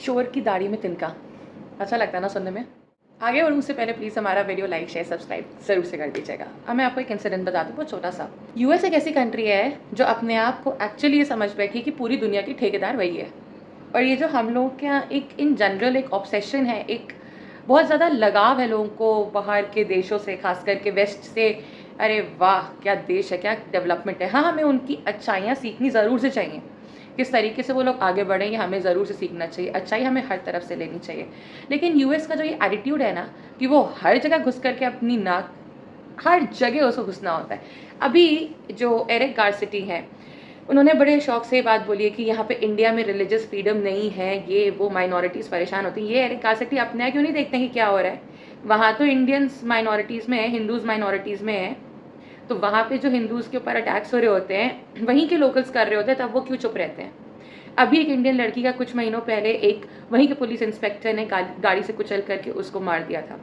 चोर की दाढ़ी में तिनका, अच्छा लगता है ना सुनने में। आगे बढ़ने से पहले प्लीज़ हमारा वीडियो लाइक शेयर सब्सक्राइब ज़रूर से कर दीजिएगा। अब मैं आपको एक इंसिडेंट बताती हूँ, बहुत छोटा सा। यूएस एक ऐसी कंट्री है जो अपने आप को एक्चुअली ये समझ बैठी कि पूरी दुनिया की ठेकेदार वही है। और ये जो हम लोगों के यहाँ एक इन जनरल एक ऑब्सेशन है, एक बहुत ज़्यादा लगाव है लोगों को बाहर के देशों से, खास करके वेस्ट से। अरे वाह क्या देश है, क्या डेवलपमेंट है। हाँ, हमें उनकी अच्छाइयाँ सीखनी ज़रूर से चाहिए। किस तरीके से वो लोग आगे बढ़े ये हमें ज़रूर से सीखना चाहिए। अच्छाई हमें हर तरफ से लेनी चाहिए। लेकिन यूएस का जो ये एटीट्यूड है ना कि वो हर जगह घुस करके अपनी नाक, हर जगह उसको घुसना होता है। अभी जो एरिक गारसिटी है, उन्होंने बड़े शौक से ये बात बोली है कि यहाँ पे इंडिया में रिलीजियस फ्रीडम नहीं है, ये वो माइनॉरिटीज़ परेशान होती हैं। ये एरिक गारसिटी अपने यहाँ क्यों नहीं देखते हैं कि क्या हो रहा है। वहाँ तो इंडियंस माइनॉरिटीज़ में है, हिंदूज़ माइनॉरिटीज़ में है, तो वहाँ पे जो हिंदूज़ के ऊपर अटैक्स हो रहे होते हैं वहीं के लोकल्स कर रहे होते हैं, तब वो क्यों चुप रहते हैं। अभी एक इंडियन लड़की का कुछ महीनों पहले एक वहीं के पुलिस इंस्पेक्टर ने गाड़ी से कुचल करके उसको मार दिया था।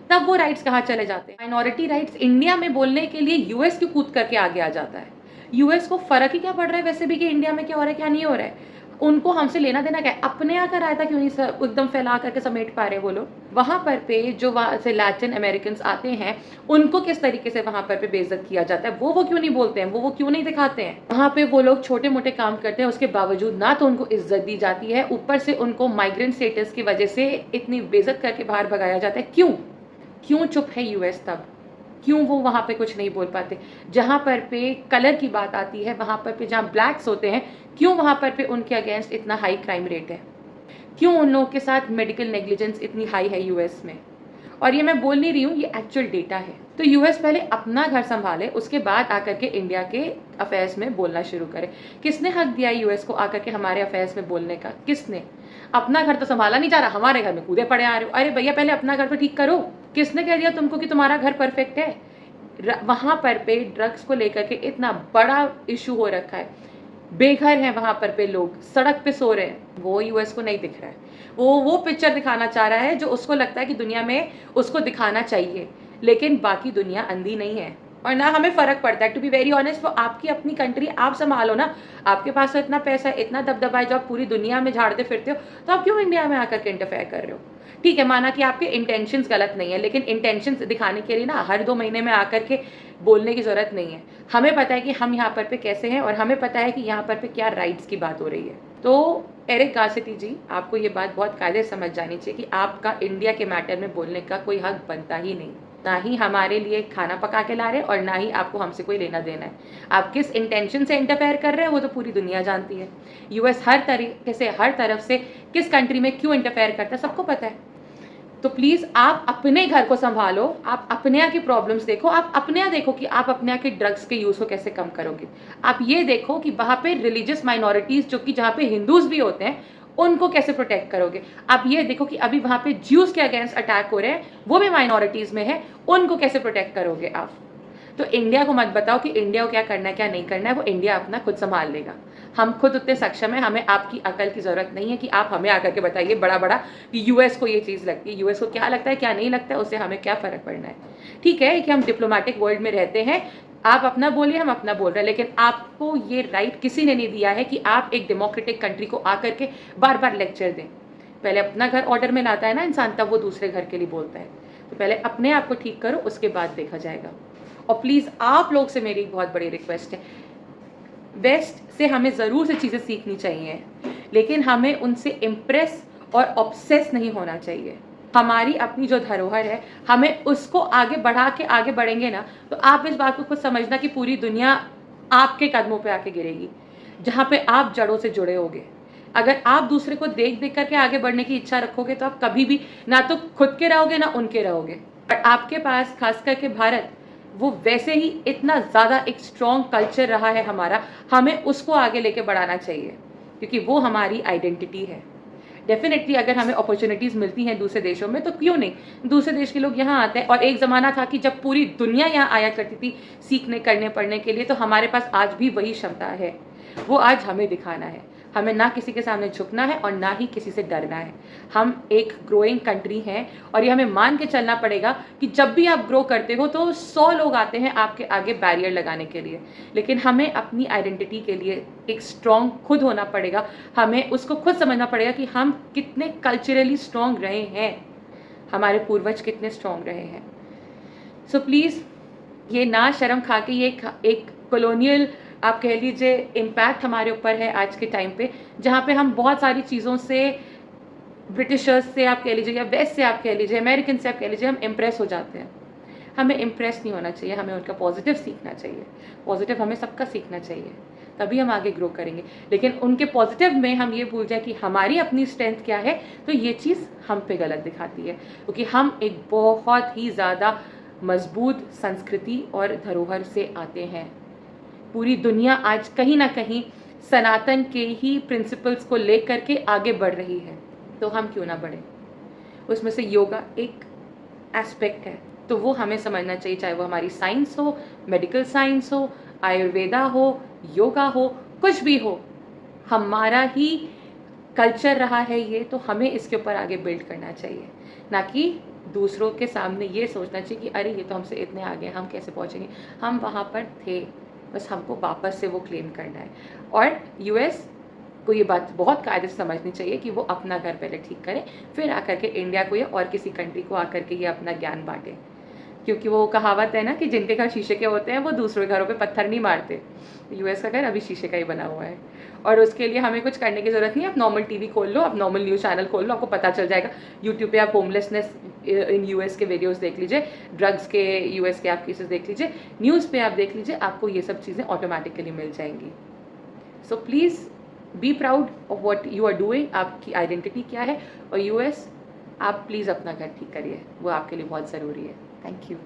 तब वो राइट्स कहाँ चले जाते हैं। माइनॉरिटी राइट्स इंडिया में बोलने के लिए यूएस क्यों कूद करके आगे आ जाता है। यूएस को फर्क ही क्या पड़ रहा है वैसे भी कि इंडिया में क्या हो रहा है क्या नहीं हो रहा है। उनको हमसे लेना देना क्या है। अपने यहाँ का रायता क्यों नहीं एकदम फैला करके समेट पा रहे वो लोग। वहाँ पर पे जो वहाँ से लैटिन अमेरिकन आते हैं उनको किस तरीके से वहाँ पर पे बेइज्जत किया जाता है, वो क्यों नहीं बोलते हैं, वो क्यों नहीं दिखाते हैं। वहाँ पे वो लोग छोटे मोटे काम करते हैं, उसके बावजूद ना तो उनको इज्जत दी जाती है, ऊपर से उनको माइग्रेंट स्टेटस की वजह से इतनी बेइज्जत करके बाहर भगाया जाता है। क्यों चुप है यूएस तब। क्यों वो वहाँ पे कुछ नहीं बोल पाते। जहाँ पर पे कलर की बात आती है, वहाँ पर पे जहाँ ब्लैक्स होते हैं, क्यों वहाँ पर पे उनके अगेंस्ट इतना हाई क्राइम रेट है। क्यों उन लोगों के साथ मेडिकल नेग्लिजेंस इतनी हाई है यूएस में। और ये मैं बोल नहीं रही हूँ, ये एक्चुअल डेटा है। तो यूएस पहले अपना घर संभाले, उसके बाद आकर के इंडिया के अफेयर्स में बोलना शुरू करे। किसने हक दिया यूएस को आकर के हमारे अफेयर्स में बोलने का। किसने। अपना घर तो संभाला नहीं जा रहा, हमारे घर में कूदे पड़े आ रहे हो। अरे भैया पहले अपना घर तो ठीक करो। किसने कह दिया तुमको कि तुम्हारा घर परफेक्ट है। वहाँ पर पे ड्रग्स को लेकर के इतना बड़ा इशू हो रखा है, बेघर हैं वहाँ पर पे लोग, सड़क पे सो रहे हैं। वो यूएस को नहीं दिख रहा है। वो पिक्चर दिखाना चाह रहा है जो उसको लगता है कि दुनिया में उसको दिखाना चाहिए, लेकिन बाकी दुनिया अंधी नहीं है और ना हमें फ़र्क पड़ता है। टू बी वेरी ऑनेस्ट, वो आपकी अपनी कंट्री आप संभालो ना। आपके पास तो इतना पैसा है, इतना दबदबा है, जो आप पूरी दुनिया में झाड़ते फिरते हो, तो आप क्यों इंडिया में आकर के इंटरफेयर कर रहे हो। ठीक है, माना कि आपके इंटेंशंस गलत नहीं है, लेकिन इंटेंशंस दिखाने के लिए ना हर 2 महीने में आकर के बोलने की ज़रूरत नहीं है। हमें पता है कि हम यहाँ पर पे कैसे हैं और हमें पता है कि यहाँ पर पे क्या राइट्स की बात हो रही है। तो एरिक गारसिटी जी, आपको ये बात बहुत कायदे समझ जानी चाहिए कि आपका इंडिया के मैटर में बोलने का कोई हक बनता ही नहीं। ना ही हमारे लिए खाना पका के ला रहे और ना ही आपको हमसे कोई लेना देना है। आप किस इंटेंशन से इंटरफेयर कर रहे हैं वो तो पूरी दुनिया जानती है। यूएस हर तरीके से, हर तरफ से किस कंट्री में क्यों इंटरफेयर करता है सबको पता है। तो प्लीज़ आप अपने घर को संभालो, आप अपने यहाँ की प्रॉब्लम्स देखो, आप अपने यहाँ देखो कि आप अपने यहाँ के ड्रग्स के यूज़ को कैसे कम करोगे। आप ये देखो कि वहाँ पे रिलीजियस माइनॉरिटीज़ जो कि जहाँ पे हिंदूज़ भी होते हैं उनको कैसे प्रोटेक्ट करोगे। आप ये देखो कि अभी वहाँ पे ज्यूज़ के अगेंस्ट अटैक हो रहे हैं, वो भी माइनॉरिटीज़ में है, उनको कैसे प्रोटेक्ट करोगे आप। तो इंडिया को मत बताओ कि इंडिया को क्या करना है क्या नहीं करना है, वो इंडिया अपना खुद संभाल लेगा। हम खुद उतने सक्षम है, हमें आपकी अकल की ज़रूरत नहीं है कि आप हमें आकर के बताइए बड़ा बड़ा कि यूएस को ये चीज़ लगती है। यूएस को क्या लगता है क्या नहीं लगता है, उससे हमें क्या फ़र्क पड़ना है। ठीक है कि हम डिप्लोमेटिक वर्ल्ड में रहते हैं, आप अपना बोलिए हम अपना बोल रहे हैं, लेकिन आपको ये राइट किसी ने नहीं दिया है कि आप एक डेमोक्रेटिक कंट्री को आकर के बार बार लेक्चर दें। पहले अपना घर ऑर्डर में लाता है ना इंसान, तब वो दूसरे घर के लिए बोलता है। तो पहले अपने आप को ठीक करो, उसके बाद देखा जाएगा। और प्लीज़ आप लोग से मेरी एक बहुत बड़ी रिक्वेस्ट है, वेस्ट से हमें ज़रूर से चीज़ें सीखनी चाहिए, लेकिन हमें उनसे इम्प्रेस और ऑब्सेस नहीं होना चाहिए। हमारी अपनी जो धरोहर है, हमें उसको आगे बढ़ा के आगे बढ़ेंगे ना, तो आप इस बात को खुद समझना कि पूरी दुनिया आपके कदमों पे आके गिरेगी, जहाँ पे आप जड़ों से जुड़े होगे। अगर आप दूसरे को देख देख करके आगे बढ़ने की इच्छा रखोगे तो आप कभी भी ना तो खुद के रहोगे ना उनके रहोगे। और आपके पास खास करके भारत, वो वैसे ही इतना ज़्यादा एक स्ट्रॉन्ग कल्चर रहा है हमारा, हमें उसको आगे लेके बढ़ाना चाहिए क्योंकि वो हमारी आइडेंटिटी है। डेफिनेटली अगर हमें अपॉर्चुनिटीज़ मिलती हैं दूसरे देशों में तो क्यों नहीं, दूसरे देश के लोग यहाँ आते हैं। और एक ज़माना था कि जब पूरी दुनिया यहाँ आया करती थी सीखने करने पढ़ने के लिए, तो हमारे पास आज भी वही क्षमता है, वो आज हमें दिखाना है। हमें ना किसी के सामने झुकना है और ना ही किसी से डरना है। हम एक ग्रोइंग कंट्री हैं और ये हमें मान के चलना पड़ेगा कि जब भी आप ग्रो करते हो तो 100 लोग आते हैं आपके आगे बैरियर लगाने के लिए, लेकिन हमें अपनी आइडेंटिटी के लिए एक स्ट्रॉन्ग खुद होना पड़ेगा। हमें उसको खुद समझना पड़ेगा कि हम कितने कल्चरली स्ट्रॉन्ग रहे हैं, हमारे पूर्वज कितने स्ट्रॉन्ग रहे हैं। सो प्लीज़ ये ना शर्म खा के ये एक कॉलोनियल आप कह लीजिए इम्पैक्ट हमारे ऊपर है आज के टाइम पे, जहाँ पे हम बहुत सारी चीज़ों से, ब्रिटिशर्स से आप कह लीजिए या वेस्ट से आप कह लीजिए, अमेरिकन से आप कह लीजिए, हम इम्प्रेस हो जाते हैं। हमें इम्प्रेस नहीं होना चाहिए, हमें उनका पॉजिटिव सीखना चाहिए। पॉजिटिव हमें सबका सीखना चाहिए, तभी हम आगे ग्रो करेंगे। लेकिन उनके पॉजिटिव में हम ये भूल जाए कि हमारी अपनी स्ट्रेंथ क्या है, तो ये चीज़ हम पे गलत दिखाती है, क्योंकि हम एक बहुत ही ज़्यादा मजबूत संस्कृति और धरोहर से आते हैं। पूरी दुनिया आज कहीं ना कहीं सनातन के ही प्रिंसिपल्स को लेकर के आगे बढ़ रही है, तो हम क्यों ना बढ़ें। उसमें से योगा एक एस्पेक्ट है, तो वो हमें समझना चाहिए, चाहे वो हमारी साइंस हो, मेडिकल साइंस हो, आयुर्वेदा हो, योगा हो, कुछ भी हो, हमारा ही कल्चर रहा है ये, तो हमें इसके ऊपर आगे बिल्ड करना चाहिए, ना कि दूसरों के सामने ये सोचना चाहिए कि अरे ये तो हमसे इतने आगे हैं, हम कैसे पहुँचेंगे। हम वहाँ पर थे, बस हमको वापस से वो क्लेम करना है। और यूएस को ये बात बहुत कायदे से समझनी चाहिए कि वो अपना घर पहले ठीक करें, फिर आकर के इंडिया को या और किसी कंट्री को आकर के ये अपना ज्ञान बांटें। क्योंकि वो कहावत है ना कि जिनके घर शीशे के होते हैं वो दूसरे घरों पे पत्थर नहीं मारते। यूएस का घर अभी शीशे का ही बना हुआ है, और उसके लिए हमें कुछ करने की ज़रूरत नहीं है। आप नॉर्मल टीवी खोल लो, आप नॉर्मल न्यूज़ चैनल खोल लो, आपको पता चल जाएगा। यूट्यूब पे आप होमलेसनेस इन यूएस के वीडियोस देख लीजिए, ड्रग्स के यूएस के आप केसेस देख लीजिए, न्यूज़ पे आप देख लीजिए, आपको ये सब चीज़ें ऑटोमेटिकली मिल जाएंगी। So please be proud of what you are doing, आपकी आइडेंटिटी क्या है। और यूएस, आप प्लीज़ अपना घर ठीक करिए, वो आपके लिए बहुत ज़रूरी है। Thank you.